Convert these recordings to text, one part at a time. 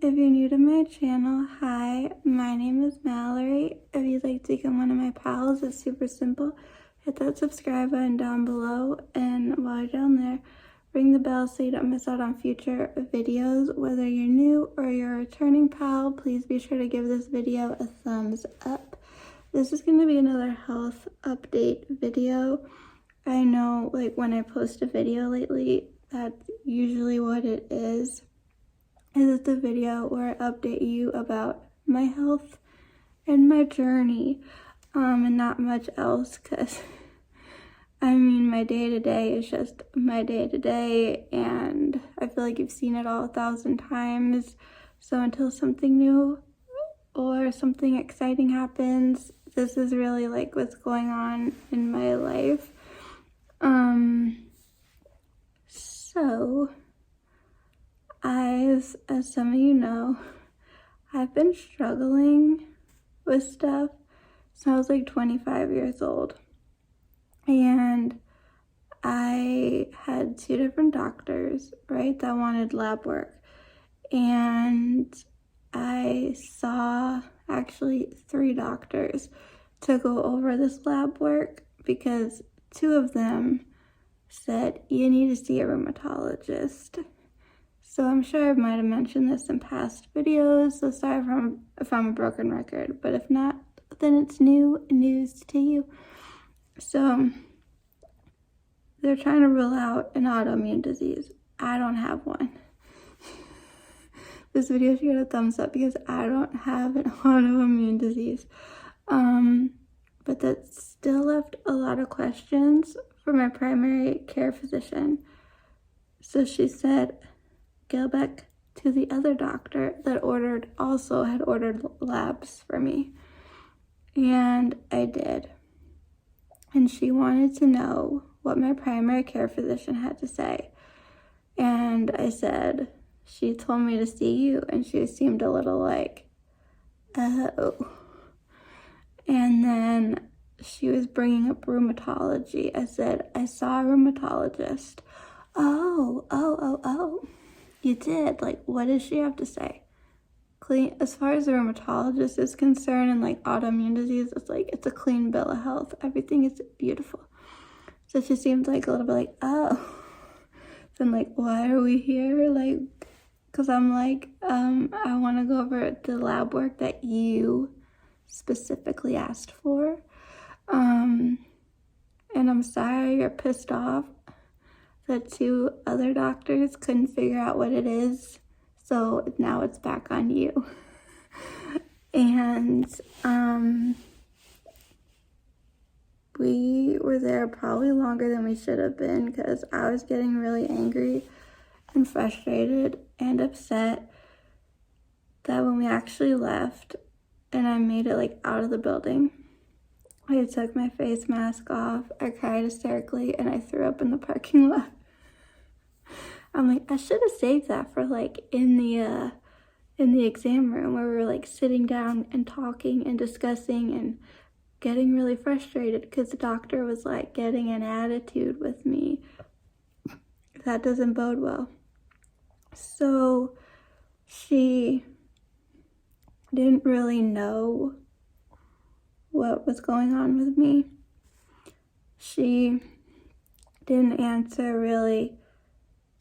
If you're new to my channel, hi, my name is Mallory. If you'd like to become one of my pals, it's super simple. Hit that subscribe button down below, and while you're down there, ring the bell so you don't miss out on future videos. Whether you're new or you're a returning pal, please be sure to give this video a thumbs up. This is going to be another health update video. I know, like, when I post a video lately, that's usually what it is. It's the video where I update you about my health and my journey, and not much else, because I mean, my day-to-day is just my day-to-day, and I feel like you've seen it all 1,000 times. So until something new or something exciting happens, this is really like what's going on in my life. So as some of you know, I've been struggling with stuff since I was like 25 years old. And I had 2 different doctors, right, that wanted lab work. And I saw actually 3 doctors to go over this lab work, because 2 of them said, you need to see a rheumatologist. So I'm sure I might have mentioned this in past videos, so sorry if I'm a broken record, but if not, then it's new news to you. So they're trying to rule out an autoimmune disease. I don't have one. This video should get a thumbs up because I don't have an autoimmune disease. But that still left a lot of questions for my primary care physician. So she said, go back to the other doctor that also had ordered labs for me. And I did. And she wanted to know what my primary care physician had to say. And I said, she told me to see you, and she seemed a little like, oh. And then she was bringing up rheumatology. I said, I saw a rheumatologist. Oh, you did? Like, what does she have to say? As far as the rheumatologist is concerned, and like autoimmune disease, it's a clean bill of health. Everything is beautiful. So she seemed like a little bit like, oh. So I'm like, why are we here? Like, because I'm like, I want to go over the lab work that you specifically asked for. And I'm sorry you're pissed off that 2 other doctors couldn't figure out what it is. So now it's back on you. And we were there probably longer than we should have been, because I was getting really angry and frustrated and upset that when we actually left and I made it like out of the building, I took my face mask off, I cried hysterically, and I threw up in the parking lot. I'm like, I should have saved that for like in the exam room, where we were like sitting down and talking and discussing and getting really frustrated because the doctor was like getting an attitude with me. That doesn't bode well. So she didn't really know what was going on with me. She didn't answer really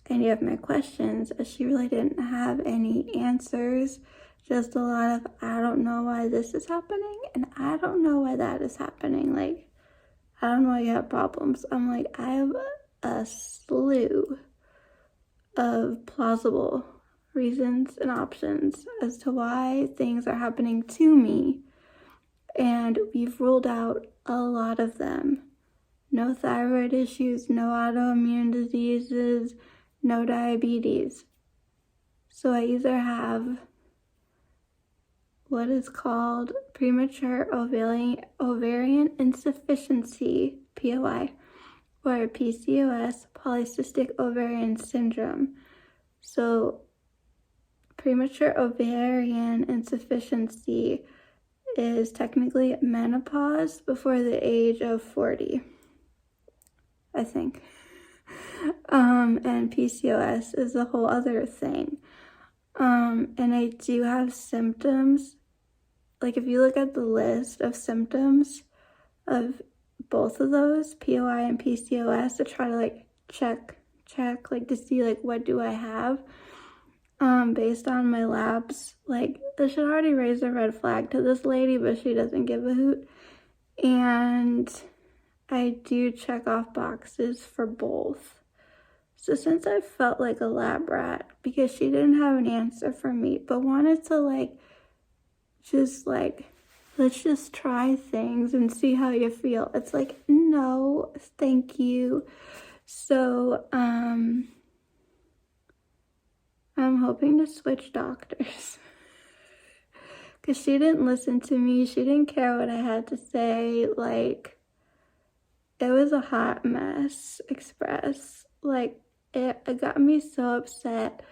any of my questions, as she really didn't have any answers. Just a lot of, I don't know why this is happening, and I don't know why that is happening. Like, I don't know why you have problems. I'm like, I have a slew of plausible reasons and options as to why things are happening to me, and we've ruled out a lot of them. No thyroid issues, no autoimmune diseases, no diabetes. So I either have what is called premature ovarian insufficiency, POI, or PCOS, polycystic ovarian syndrome. So premature ovarian insufficiency is technically menopause before the age of 40, I think. And PCOS is a whole other thing. And I do have symptoms. Like, if you look at the list of symptoms of both of those, POI and PCOS, to try to like check like to see like what do I have, based on my labs, like this should already raise a red flag to this lady, but she doesn't give a hoot. And I do check off boxes for both. So since I felt like a lab rat because she didn't have an answer for me, but wanted to like just like, let's just try things and see how you feel, it's like, no, thank you. So I'm hoping to switch doctors because she didn't listen to me. She didn't care what I had to say. Like, it was a hot mess express. Like, it got me so upset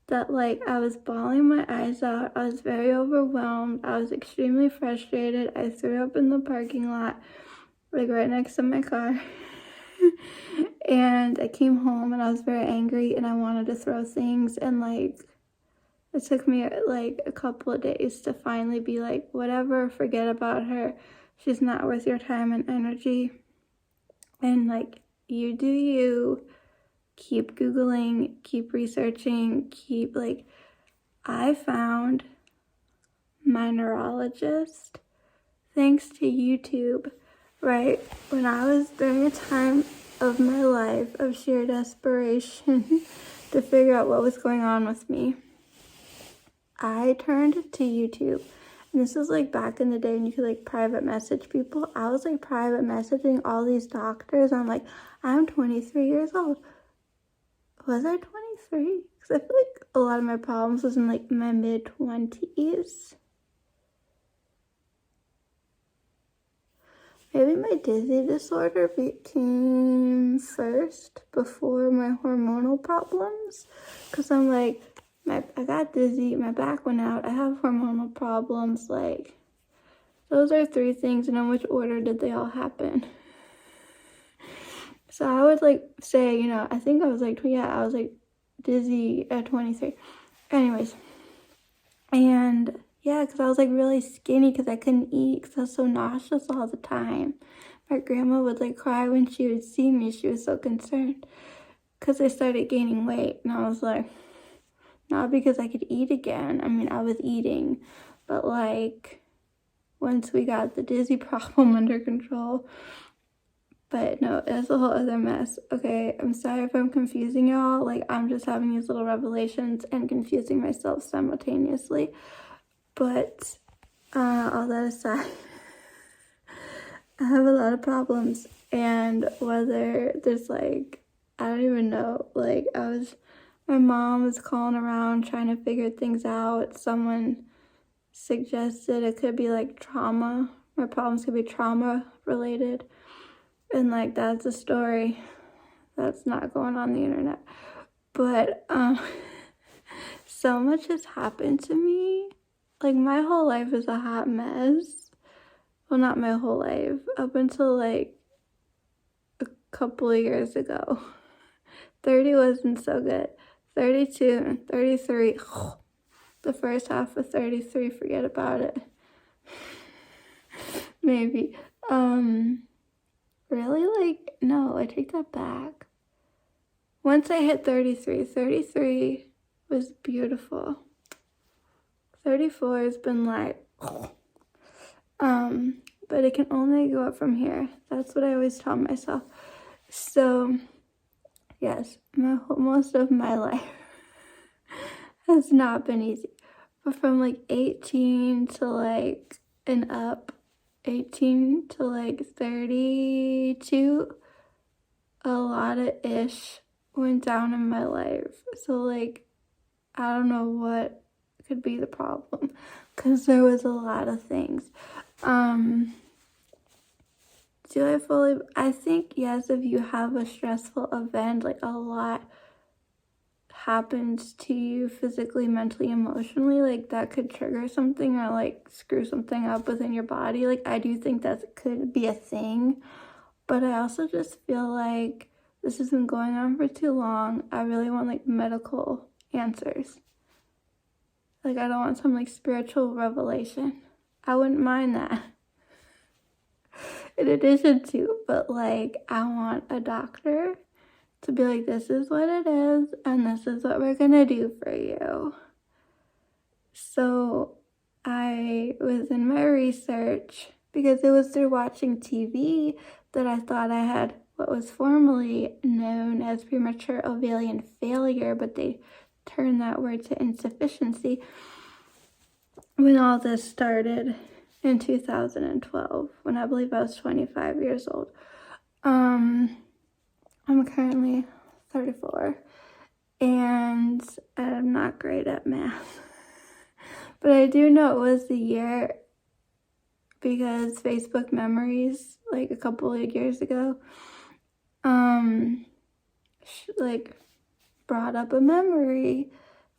that like I was bawling my eyes out. I was very overwhelmed. I was extremely frustrated. I threw up in the parking lot, like right next to my car. And I came home and I was very angry and I wanted to throw things, and like it took me like a couple of days to finally be like, whatever, forget about her. She's not worth your time and energy. And like, you do you. Keep Googling, keep researching, keep like, I found my neurologist thanks to YouTube, right? When I was during a time of my life of sheer desperation to figure out what was going on with me, I turned to YouTube. And this was like back in the day when you could like private message people. I was like private messaging all these doctors. I'm like, I'm 23 years old. Was I 23? Because I feel like a lot of my problems was in like my mid-20s. Maybe my dizzy disorder came first before my hormonal problems. Because I'm like, I got dizzy, my back went out, I have hormonal problems. Like, those are three things, and in which order did they all happen? So I would like say, you know, I think I was like, yeah, I was like dizzy at 23. Anyways, and yeah, because I was like really skinny because I couldn't eat because I was so nauseous all the time. My grandma would like cry when she would see me. She was so concerned because I started gaining weight. And I was like, not because I could eat again. I mean, I was eating, but like once we got the dizzy problem under control. But no, it's a whole other mess. Okay, I'm sorry if I'm confusing y'all. Like, I'm just having these little revelations and confusing myself simultaneously. But all that aside, I have a lot of problems. And whether there's like, I don't even know. Like, my mom was calling around trying to figure things out. Someone suggested it could be like trauma. My problems could be trauma related. And like, that's a story that's not going on the internet. But so much has happened to me. Like, my whole life is a hot mess. Well, not my whole life, up until like a couple of years ago. 30 wasn't so good. 32 and 33, the first half of 33, forget about it. Maybe. Really? Like, no, I take that back. Once I hit 33 was beautiful. 34 has been like, but it can only go up from here. That's what I always tell myself. So, yes, most of my life has not been easy. But from like 18 to like and up, 18 to like 32, a lot of ish went down in my life. So like, I don't know what could be the problem because there was a lot of things. I think yes, if you have a stressful event, like a lot happens to you physically, mentally, emotionally, like that could trigger something or like screw something up within your body. Like, I do think that could be a thing, but I also just feel like this has been going on for too long. I really want like medical answers. Like, I don't want some, like, spiritual revelation. I wouldn't mind that. In addition to, but, like, I want a doctor to be like, this is what it is, and this is what we're gonna do for you. So I was in my research, because it was through watching TV that I thought I had what was formerly known as premature ovarian failure, but they turned that word to insufficiency when all this started in 2012, when I believe I was 25 years old. I'm currently 34, and I'm not great at math. But I do know it was the year because Facebook Memories, like a couple of years ago, like brought up a memory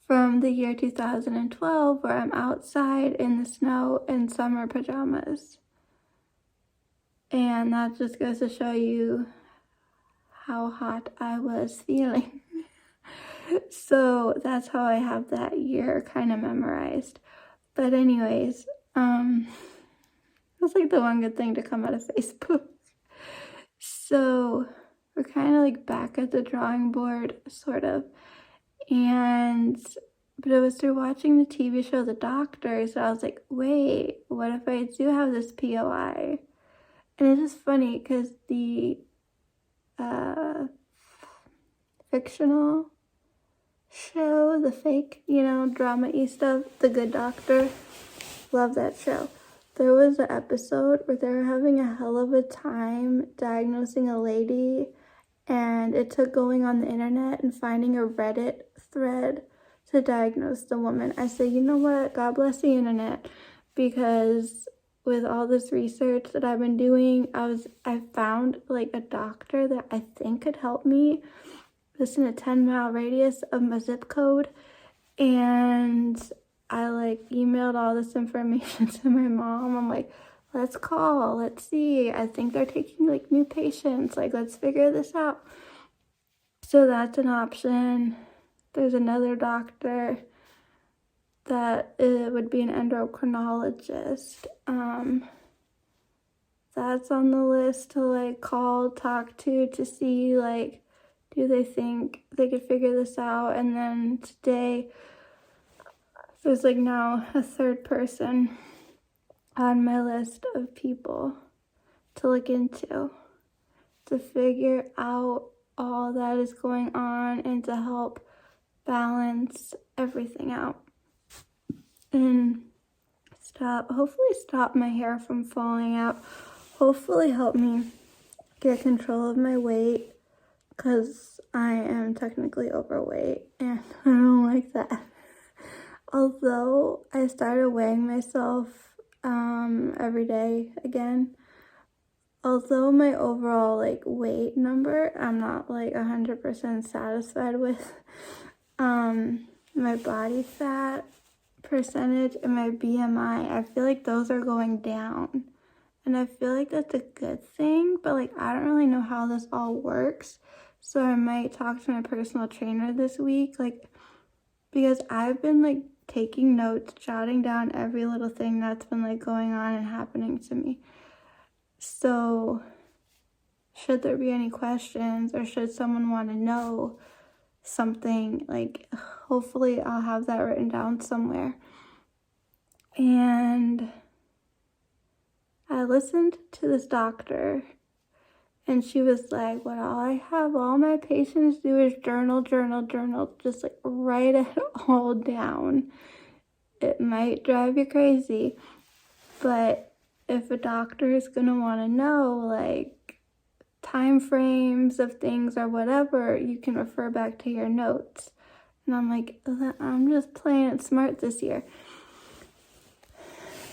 from the year 2012 where I'm outside in the snow in summer pajamas. And that just goes to show you how hot I was feeling. So that's how I have that year kind of memorized. But anyways, that's like the one good thing to come out of Facebook. So we're kind of like back at the drawing board, sort of. But it was through watching the TV show The Doctor, so I was like, wait, what if I do have this POI? And it's just funny because the fictional show, the fake, drama-y stuff, The Good Doctor, love that show. There was an episode where they were having a hell of a time diagnosing a lady, and it took going on the internet and finding a Reddit thread to diagnose the woman. I said, you know what, God bless the internet, because with all this research that I've been doing, I found like a doctor that I think could help me just in a 10-mile radius of my zip code. And I like emailed all this information to my mom. I'm like, let's call, let's see. I think they're taking like new patients. Like, let's figure this out. So that's an option. There's another doctor that would be an endocrinologist. That's on the list to like call, talk to see like, do they think they could figure this out? And then today, there's like now a third person on my list of people to look into, to figure out all that is going on and to help balance everything out and hopefully stop my hair from falling out, hopefully help me get control of my weight, because I am technically overweight and I don't like that. Although I started weighing myself every day again, although my overall like weight number I'm not like 100% satisfied with, my body fat percentage and my BMI, I feel like those are going down, and I feel like that's a good thing, but like I don't really know how this all works, so I might talk to my personal trainer this week, like, because I've been like taking notes, jotting down every little thing that's been like going on and happening to me. So should there be any questions, or should someone want to know something, like hopefully I'll have that written down somewhere. And I listened to this doctor, and she was like, what I have all my patients do is journal, just like write it all down. It might drive you crazy, but if a doctor is gonna want to know like time frames of things or whatever, you can refer back to your notes. And I'm like, I'm just playing it smart this year,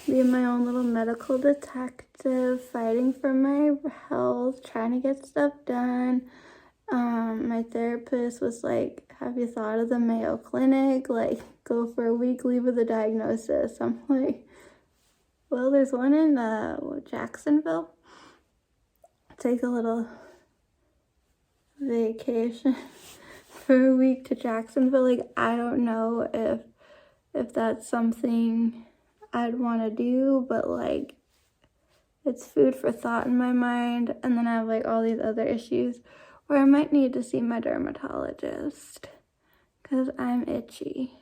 being my own little medical detective, fighting for my health, trying to get stuff done. My therapist was like, have you thought of the Mayo Clinic? Like, go for a week, leave with a diagnosis. I'm like, well, there's one in Jacksonville. Take a little vacation for a week to Jacksonville. Like, I don't know if if that's something I'd want to do, but like it's food for thought in my mind. And then I have like all these other issues where I might need to see my dermatologist because I'm itchy.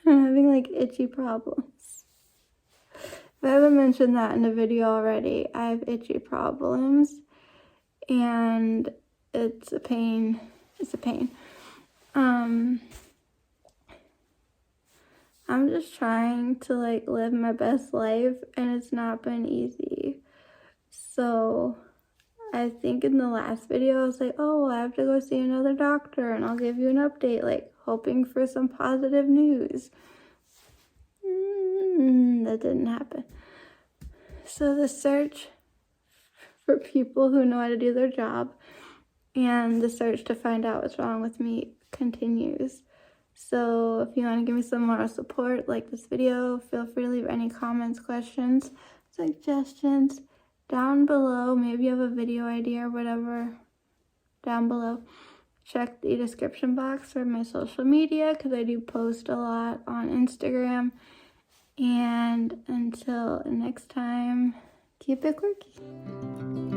I'm having like itchy problems. If I haven't mentioned that in the video already, I have itchy problems and it's a pain. It's a pain. I'm just trying to like live my best life and it's not been easy. So I think in the last video I was like, oh, I have to go see another doctor and I'll give you an update, like hoping for some positive news. That didn't happen. So the search for people who know how to do their job and the search to find out what's wrong with me continues. So if you want to give me some moral support, like this video, feel free to leave any comments, questions, suggestions down below. Maybe you have a video idea or whatever down below. Check the description box for my social media because I do post a lot on Instagram. And until next time, keep it quirky.